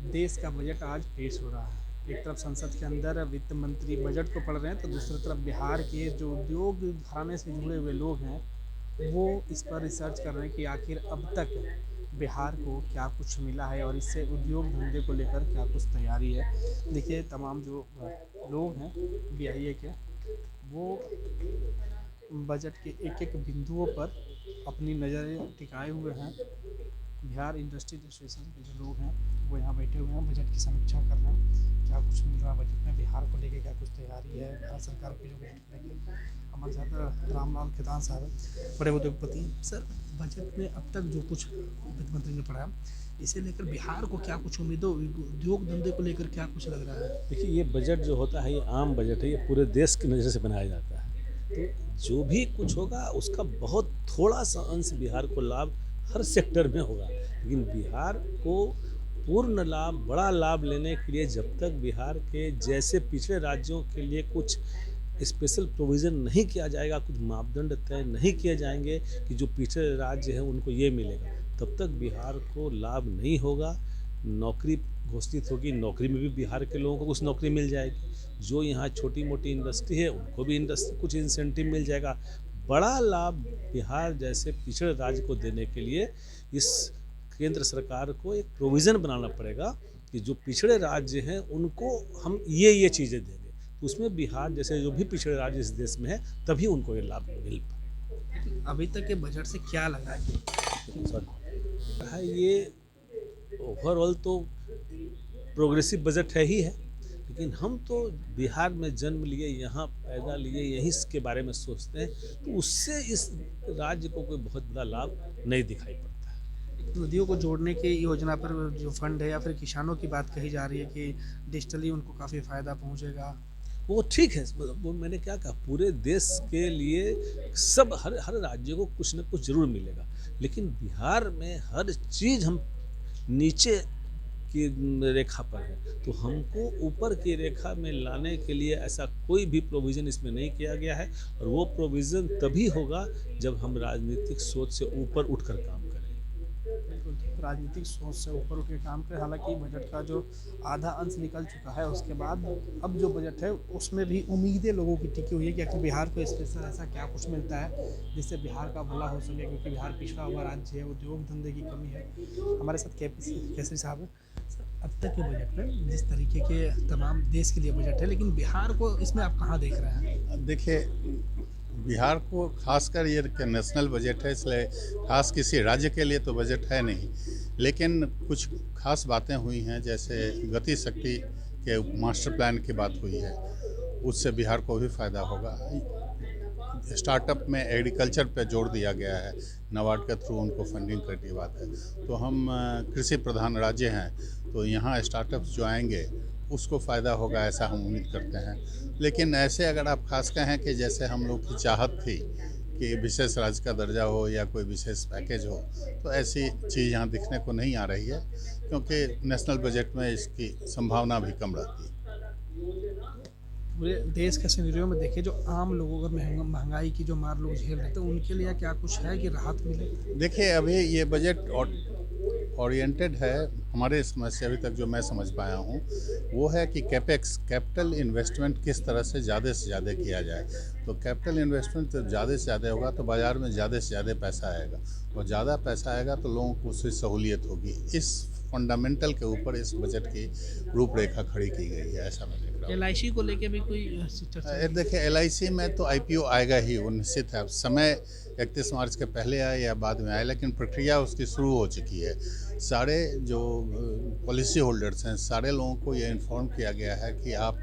देश का बजट आज पेश हो रहा है। एक तरफ संसद के अंदर वित्त मंत्री बजट को पढ़ रहे हैं, तो दूसरी तरफ बिहार के जो उद्योग घराने से जुड़े हुए लोग हैं, वो इस पर रिसर्च कर रहे हैं कि आखिर अब तक बिहार को क्या कुछ मिला है और इससे उद्योग धंधे को लेकर क्या कुछ तैयारी है। देखिए, तमाम जो लोग हैं BIA के, वो बजट के एक-एक बिंदुओं पर अपनी नज़रें टिकाए हुए हैं। बिहार इंडस्ट्री एसोसिएशन के जो लोग हैं, वो यहाँ बैठे हुए हैं, बजट की समीक्षा कर रहे हैं। क्या कुछ मिल रहा है बजट में, बिहार को लेके क्या कुछ तैयारी है, भारत सरकार के जो बजट को लेके। हमारे साथ रामलाल खेतान साहब हैं, बड़े उद्योगपति हैं। सर, बजट में अब तक जो कुछ वित्त मंत्री ने पढ़ा, इसे लेकर बिहार को क्या कुछ उम्मीदों, उद्योग धंधे को लेकर क्या कुछ लग रहा है? देखिए, ये बजट जो होता है ये आम बजट है, ये पूरे देश की नज़र से बनाया जाता है। तो जो भी कुछ होगा उसका बहुत थोड़ा सा अंश बिहार को लाभ हर सेक्टर में होगा, लेकिन बिहार को पूर्ण लाभ, बड़ा लाभ लेने के लिए जब तक बिहार के जैसे पिछड़े राज्यों के लिए कुछ स्पेशल प्रोविज़न नहीं किया जाएगा, कुछ मापदंड तय नहीं किए जाएंगे कि जो पिछड़े राज्य हैं उनको ये मिलेगा, तब तक बिहार को लाभ नहीं होगा। नौकरी घोषित होगी, नौकरी में भी बिहार के लोगों को कुछ नौकरी मिल जाएगी। जो यहाँ छोटी मोटी इंडस्ट्री है उनको भी इंडस्ट्री कुछ इंसेंटिव मिल जाएगा। बड़ा लाभ बिहार जैसे पिछड़े राज्य को देने के लिए इस केंद्र सरकार को एक प्रोविज़न बनाना पड़ेगा कि जो पिछड़े राज्य हैं उनको हम ये चीज़ें देंगे, तो उसमें बिहार जैसे जो भी पिछड़े राज्य इस देश में है तभी उनको ये लाभ मिल पाएगा। अभी तक के बजट से क्या लगा है ये ओवरऑल तो प्रोग्रेसिव बजट है ही है, लेकिन हम तो बिहार में जन्म लिए, यहाँ पैदा लिए, यहीं के बारे में सोचते हैं, तो उससे इस राज्य को कोई बहुत बड़ा लाभ नहीं दिखाई पड़ता है। नदियों को जोड़ने की योजना पर जो फंड है, या फिर किसानों की बात कही जा रही है कि डिजिटली उनको काफ़ी फ़ायदा पहुंचेगा। वो ठीक है, वो मैंने क्या कहा, पूरे देश के लिए सब हर राज्य को कुछ न कुछ जरूर मिलेगा, लेकिन बिहार में हर चीज़ हम नीचे की रेखा पर है, तो हमको ऊपर की रेखा में लाने के लिए ऐसा कोई भी प्रोविज़न इसमें नहीं किया गया है, और वो प्रोविज़न तभी होगा जब हम राजनीतिक सोच से ऊपर उठकर काम करें। बिल्कुल, राजनीतिक सोच से ऊपर उठ के काम करें। हालांकि बजट का जो आधा अंश निकल चुका है, उसके बाद अब जो बजट है उसमें भी उम्मीदें लोगों की टिकी हुई है कि आखिर बिहार को स्पेशल ऐसा क्या कुछ मिलता है जिससे बिहार का भला हो सके, क्योंकि बिहार पिछड़ा हुआ राज्य है, उद्योग धंधे की कमी है। हमारे साथ केसरी साहब हैं। सर, अब तक के बजट में जिस तरीके के तमाम देश के लिए बजट है, लेकिन बिहार को इसमें आप कहाँ देख रहे हैं? देखिए, बिहार को खासकर ये नेशनल बजट है, इसलिए खास किसी राज्य के लिए तो बजट है नहीं, लेकिन कुछ खास बातें हुई हैं, जैसे गति शक्ति के मास्टर प्लान की बात हुई है, उससे बिहार को भी फ़ायदा होगा। स्टार्टअप में एग्रीकल्चर पे जोर दिया गया है, नाबार्ड के थ्रू उनको फंडिंग करने की बात है। तो हम कृषि प्रधान राज्य हैं, तो यहाँ स्टार्टअप्स जो आएंगे उसको फ़ायदा होगा, ऐसा हम उम्मीद करते हैं। लेकिन ऐसे अगर आप खास कहें कि जैसे हम लोग की चाहत थी कि विशेष राज्य का दर्जा हो या कोई विशेष पैकेज हो, तो ऐसी चीज़ यहाँ दिखने को नहीं आ रही है, क्योंकि नेशनल बजट में इसकी संभावना भी कम रहती है। पूरे देश के सिनेरियो में देखिए, जो आम लोगों का महंगाई की जो मार लोग झेल रहे थे, उनके लिए क्या कुछ है कि राहत मिले? देखिए, अभी ये बजट ओरिएंटेड है, हमारे समझ से अभी तक जो मैं समझ पाया हूँ वो है कि कैपेक्स, कैपिटल इन्वेस्टमेंट किस तरह से ज़्यादा किया जाए। तो कैपिटल इन्वेस्टमेंट जब ज़्यादा से ज़्यादा होगा तो बाज़ार में ज़्यादा से ज़्यादा पैसा आएगा, और ज़्यादा पैसा आएगा तो लोगों को उससे सहूलियत होगी। इस फंडामेंटल के ऊपर इस बजट की रूपरेखा खड़ी की गई है, ऐसा मैं देख रहा हूँ। LIC को लेके भी कोई चर्चा? देखिए, LIC में तो IPO आएगा ही, वो निश्चित है। अब समय 31 मार्च के पहले आए या बाद में आए, लेकिन प्रक्रिया उसकी शुरू हो चुकी है। सारे जो पॉलिसी होल्डर्स हैं, सारे लोगों को ये इन्फॉर्म किया गया है कि आप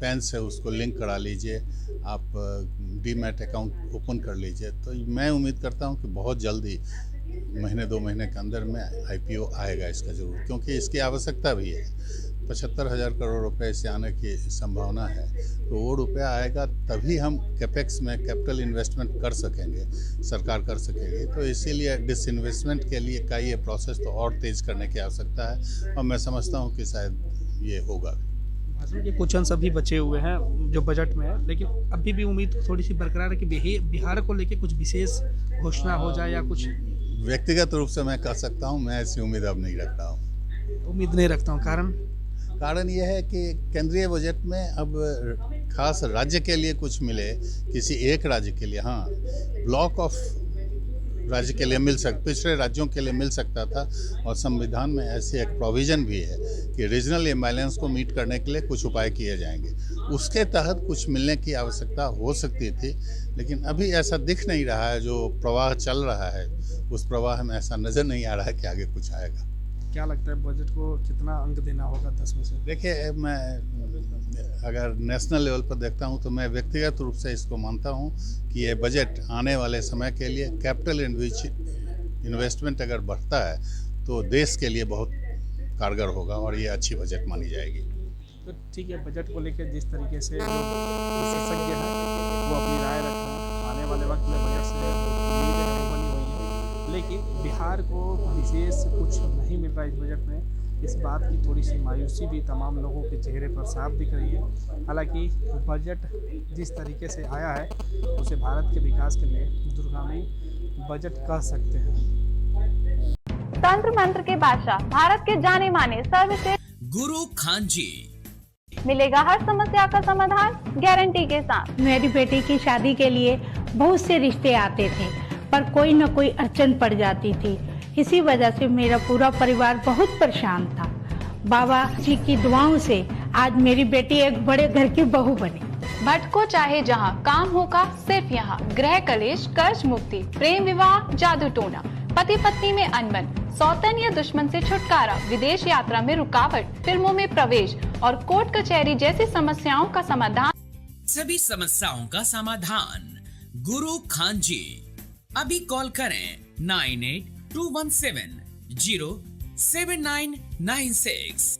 पैन से उसको लिंक करा लीजिए, आप डीमैट अकाउंट ओपन कर लीजिए। तो मैं उम्मीद करता हूँ कि बहुत जल्दी, महीने 2 महीने के अंदर में IPO आएगा इसका ज़रूर, क्योंकि इसकी आवश्यकता भी है। 75,000 करोड़ रुपए से आने की संभावना है, तो वो रुपया आएगा तभी हम कैपेक्स में कैपिटल इन्वेस्टमेंट कर सकेंगे, सरकार कर सकेगी। तो इसीलिए डिसइन्वेस्टमेंट के लिए का ये प्रोसेस तो और तेज़ करने की आवश्यकता है, और मैं समझता हूँ कि शायद ये होगा भी। भाषण के कुछ अंश अभी बचे हुए हैं जो बजट में है, लेकिन अभी भी उम्मीद थोड़ी सी बरकरार है कि बिहार को लेके कुछ विशेष घोषणा हो जाए या कुछ। व्यक्तिगत रूप से मैं कह सकता हूँ, मैं ऐसी उम्मीद अब नहीं रख रहा हूँ। उम्मीद नहीं रखता हूँ। कारण यह है कि केंद्रीय बजट में अब खास राज्य के लिए कुछ मिले, किसी एक राज्य के लिए, हाँ ब्लॉक ऑफ राज्य के लिए मिल सकता, पिछड़े राज्यों के लिए मिल सकता था। और संविधान में ऐसी एक प्रोविज़न भी है कि रीजनल इम्बैलेंस को मीट करने के लिए कुछ उपाय किए जाएंगे, उसके तहत कुछ मिलने की आवश्यकता हो सकती थी। लेकिन अभी ऐसा दिख नहीं रहा है, जो प्रवाह चल रहा है उस प्रवाह में ऐसा नज़र नहीं आ रहा है कि आगे कुछ आएगा। क्या लगता है बजट को कितना अंक देना होगा 10 में से? देखिए, मैं अगर नेशनल लेवल पर देखता हूं तो मैं व्यक्तिगत रूप से इसको मानता हूं कि ये बजट आने वाले समय के लिए कैपिटल इन्वेस्टमेंट अगर बढ़ता है तो देश के लिए बहुत कारगर होगा और ये अच्छी बजट मानी जाएगी। तो ठीक है, बजट को लेकर जिस तरीके से जो विशेषज्ञ हैं वो अपनी राय रख रहे हैं, आने वाले वक्त में बजट से उम्मीदें नहीं बनी हुई हैं, लेकिन बिहार को विशेष कुछ नहीं मिल रहा इस बजट में। इस बात की थोड़ी सी मायूसी भी तमाम लोगों के चेहरे पर साफ दिख रही है। हालांकि बजट जिस तरीके से आया है उसे भारत के विकास के लिए दूरगामी बजट कह सकते हैं। तंत्र मंत्र के बादशाह, भारत के जाने माने सर्वश्रेष्ठ गुरु खान जी, मिलेगा हर समस्या का समाधान गारंटी के साथ। मेरी बेटी की शादी के लिए बहुत से रिश्ते आते थे, पर कोई न कोई अड़चन पड़ जाती थी। इसी वजह से मेरा पूरा परिवार बहुत परेशान था। बाबा जी की दुआओं से आज मेरी बेटी एक बड़े घर की बहू बनी। भटको चाहे जहां, काम होगा सिर्फ यहाँ। गृह कलेश, कर्ज मुक्ति, प्रेम विवाह, जादू टोना, पति पत्नी में अनबन, सौतन या दुश्मन से छुटकारा, विदेश यात्रा में रुकावट, फिल्मों में प्रवेश और कोर्ट कचहरी जैसी समस्याओं का समाधान। सभी समस्याओं का समाधान गुरु खान जी। अभी कॉल करें 9821707996।